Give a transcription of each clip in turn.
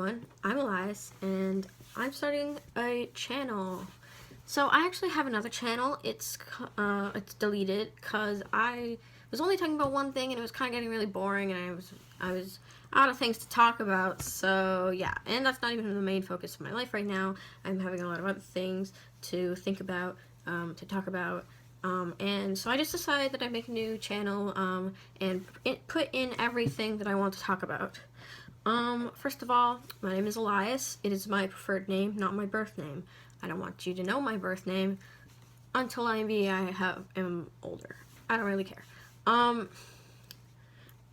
everyone, I'm Elias, and I'm starting a channel. So I actually have another channel. It's deleted because I was only talking about one thing, and it was kind of getting really boring, and I was out of things to talk about. So yeah, and that's not even the main focus of my life right now. I'm having a lot of other things to think about, to talk about. And so I just decided that I'd make a new channel and put in everything that I want to talk about. First of all, my name is Elias. It is my preferred name, not my birth name. I don't want you to know my birth name until I am older. I don't really care. I'm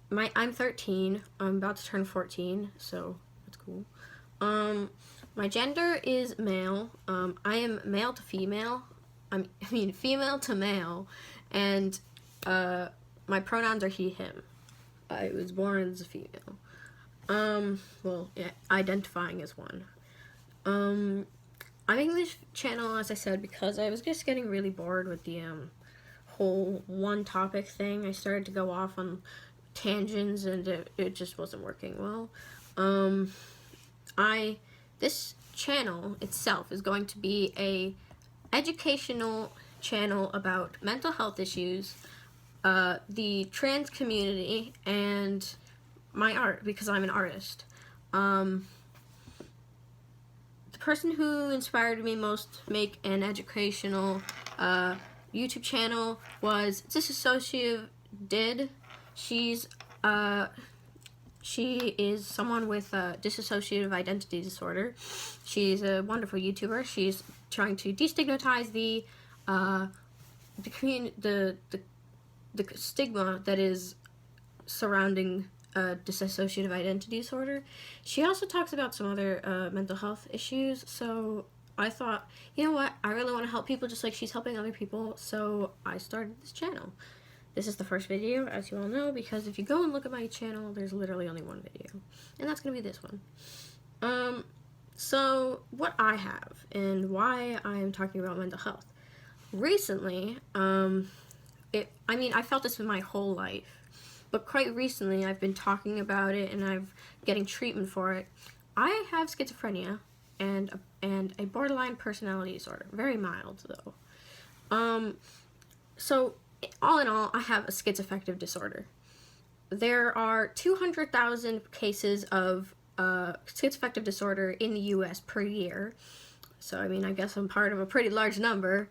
13. I'm about to turn 14, so that's cool. My gender is male. I am male to female. I mean female to male, and my pronouns are he, him. I was born as a female. Well, yeah, identifying as one. I'm making this channel, as I said, because I was just getting really bored with the whole one topic thing. I started to go off on tangents, and it just wasn't working well. This channel itself is going to be a educational channel about mental health issues, the trans community, and my art, because I'm an artist. The person who inspired me most to make an educational YouTube channel was Disassociative Did. She is someone with dissociative identity disorder. She's a wonderful YouTuber. She's trying to destigmatize the stigma that is surrounding dissociative identity disorder. She also talks about some other mental health issues, so I thought, you know what, I really want to help people just like she's helping other people, so I started this channel. This is the first video, as you all know, because if you go and look at my channel, there's literally only one video, and that's going to be this one. So what I have and why I'm talking about mental health. Recently, I felt this in my whole life. But quite recently, I've been talking about it, and I'm getting treatment for it. I have schizophrenia and a borderline personality disorder. Very mild, though. So, all in all, I have a schizoaffective disorder. There are 200,000 cases of schizoaffective disorder in the U.S. per year. So, I guess I'm part of a pretty large number.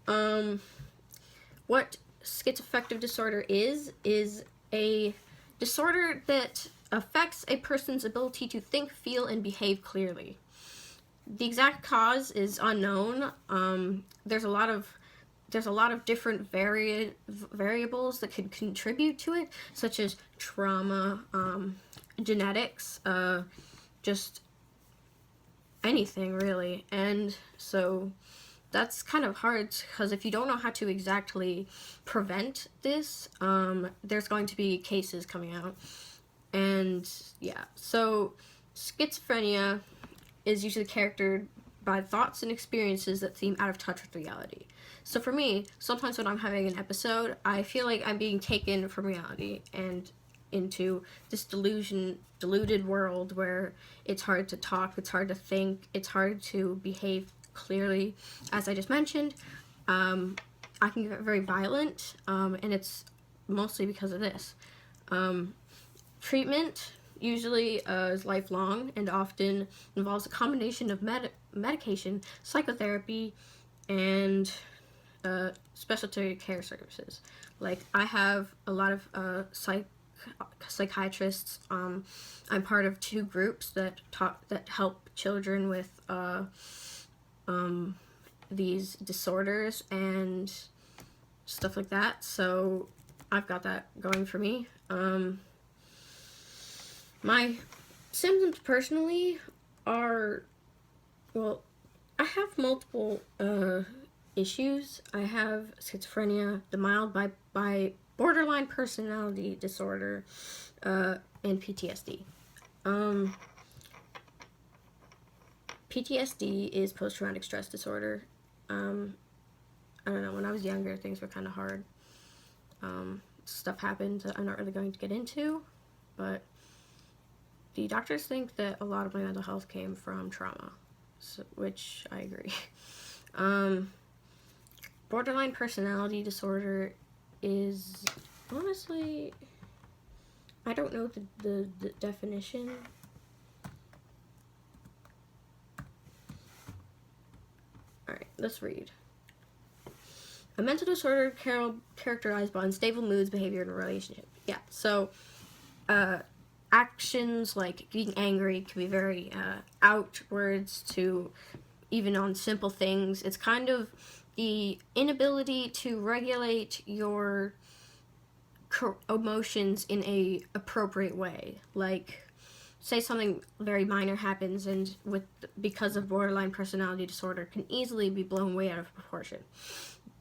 What schizoaffective disorder is a disorder that affects a person's ability to think, feel, and behave clearly. The exact cause is unknown. There's a lot of different variables that could contribute to it, such as trauma, genetics, just anything really. And so that's kind of hard, because if you don't know how to exactly prevent this, there's going to be cases coming out. And yeah, so schizophrenia is usually characterized by thoughts and experiences that seem out of touch with reality. So for me, sometimes when I'm having an episode, I feel like I'm being taken from reality and into this deluded world where it's hard to talk, it's hard to think, it's hard to behave clearly. As I just mentioned, I can get very violent, and it's mostly because of this. Treatment usually is lifelong and often involves a combination of medication, psychotherapy, and specialty care services. Like, I have a lot of psychiatrists. I'm part of 2 groups that help children with these disorders and stuff like that, so I've got that going for me. My symptoms personally are, well, I have multiple issues. I have schizophrenia, the mild borderline personality disorder, and PTSD. PTSD is post-traumatic stress disorder. I don't know, when I was younger, things were kind of hard. Stuff happened that I'm not really going to get into, but the doctors think that a lot of my mental health came from trauma, which I agree. Borderline personality disorder is honestly, I don't know the definition. Alright, let's read. A mental disorder characterized by unstable moods, behavior, and relationship. Yeah, so actions like being angry can be very outwards to even on simple things. It's kind of the inability to regulate your emotions in a appropriate way. Like, say something very minor happens and because of borderline personality disorder can easily be blown way out of proportion.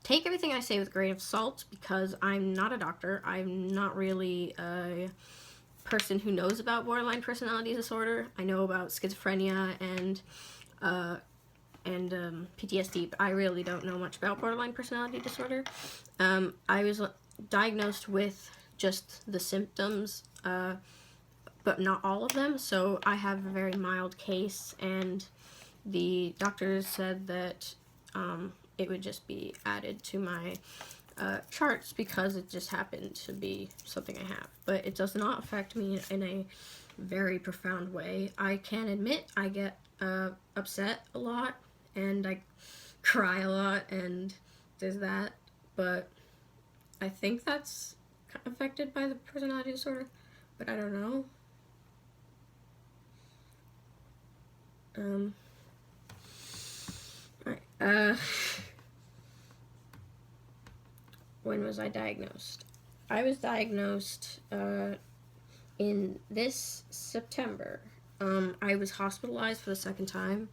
Take everything I say with a grain of salt because I'm not a doctor. I'm not really a person who knows about borderline personality disorder. I know about schizophrenia and PTSD, but I really don't know much about borderline personality disorder. I was diagnosed with just the symptoms, but not all of them, so I have a very mild case, and the doctors said that it would just be added to my charts because it just happened to be something I have. But it does not affect me in a very profound way. I can admit I get upset a lot, and I cry a lot, and there's that, but I think that's affected by the personality disorder, but I don't know. Right. When was I diagnosed? I was diagnosed in this September. I was hospitalized for the second time,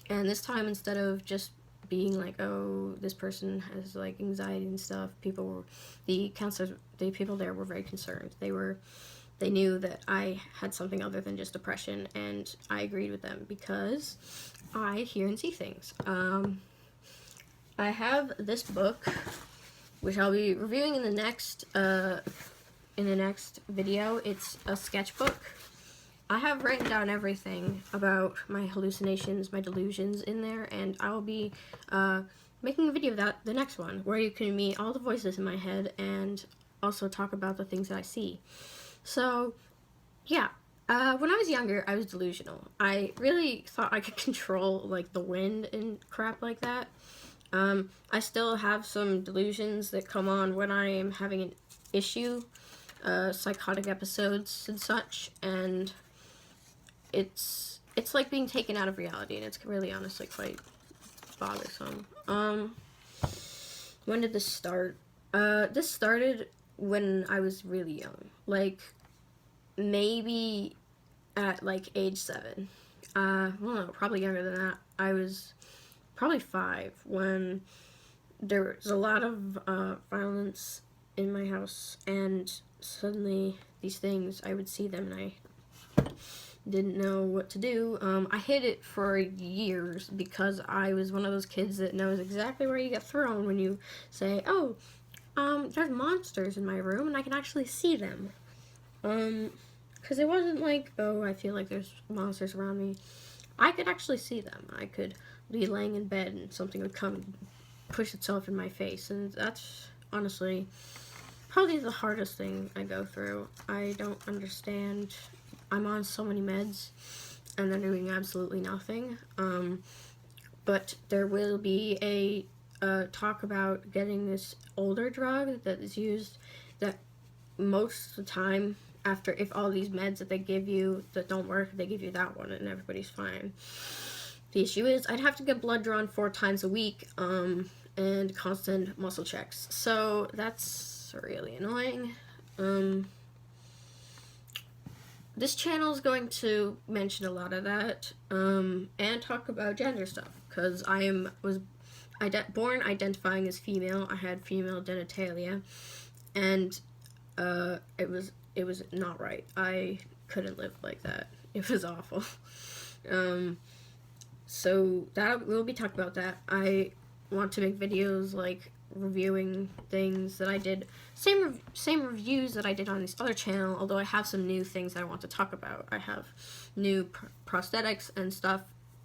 and this time instead of just being like, oh, this person has like anxiety and stuff, the counselors, the people there were very concerned. They knew that I had something other than just depression, and I agreed with them because I hear and see things. I have this book, which I'll be reviewing in the next video. It's a sketchbook. I have written down everything about my hallucinations, my delusions in there, and I will be making a video of that, the next one, where you can meet all the voices in my head and also talk about the things that I see. So, yeah, when I was younger, I was delusional. I really thought I could control, like, the wind and crap like that. I still have some delusions that come on when I am having an issue, psychotic episodes and such, and it's like being taken out of reality, and it's really honestly quite bothersome. When did this start? This started when I was really young, like maybe at like age 7. Well, no, probably younger than that. I was probably 5 when there was a lot of violence in my house, and suddenly these things, I would see them and I didn't know what to do. I hid it for years because I was one of those kids that knows exactly where you get thrown when you say, oh, there's monsters in my room and I can actually see them. Because it wasn't like, oh, I feel like there's monsters around me. I could actually see them. I could be laying in bed and something would come and push itself in my face, and that's honestly probably the hardest thing I go through. I don't understand. I'm on so many meds and they're doing absolutely nothing. But there will be a talk about getting this older drug that is used, that most of the time after, if all these meds that they give you that don't work, they give you that one and everybody's fine. The issue is I'd have to get blood drawn 4 times a week, and constant muscle checks. So that's really annoying. This channel is going to mention a lot of that, and talk about gender stuff, because I was born identifying as female. I had female genitalia, and it was not right. I couldn't live like that. It was awful. So that we'll be talking about that. I want to make videos like reviewing things that I did. Same reviews that I did on this other channel, although I have some new things that I want to talk about. I have new prosthetics and stuff,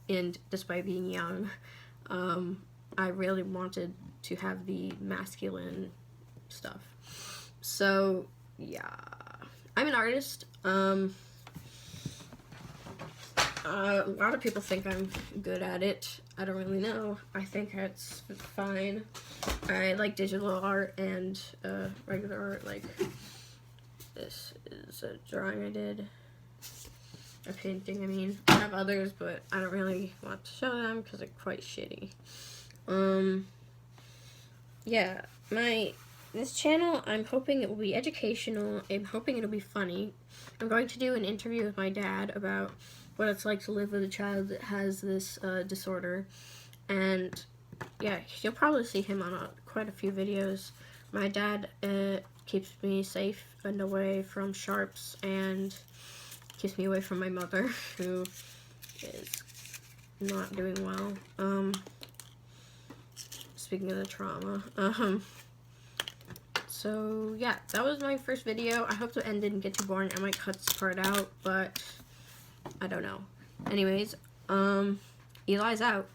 and despite being young, I really wanted to have the masculine stuff. So, yeah. I'm an artist. A lot of people think I'm good at it. I don't really know. I think it's fine. I like digital art and regular art. Like, this is a drawing I did. A painting, I mean. I have others, but I don't really want to show them because they're quite shitty. Yeah, this channel, I'm hoping it will be educational. I'm hoping it'll be funny. I'm going to do an interview with my dad about what it's like to live with a child that has this disorder. And yeah, you'll probably see him on quite a few videos. My dad keeps me safe and away from sharps, and keeps me away from my mother, who is not doing well. Speaking of the trauma. So yeah, that was my first video. I hope the end didn't get too boring. I might cut this part out, but I don't know. Anyways, Eli's out.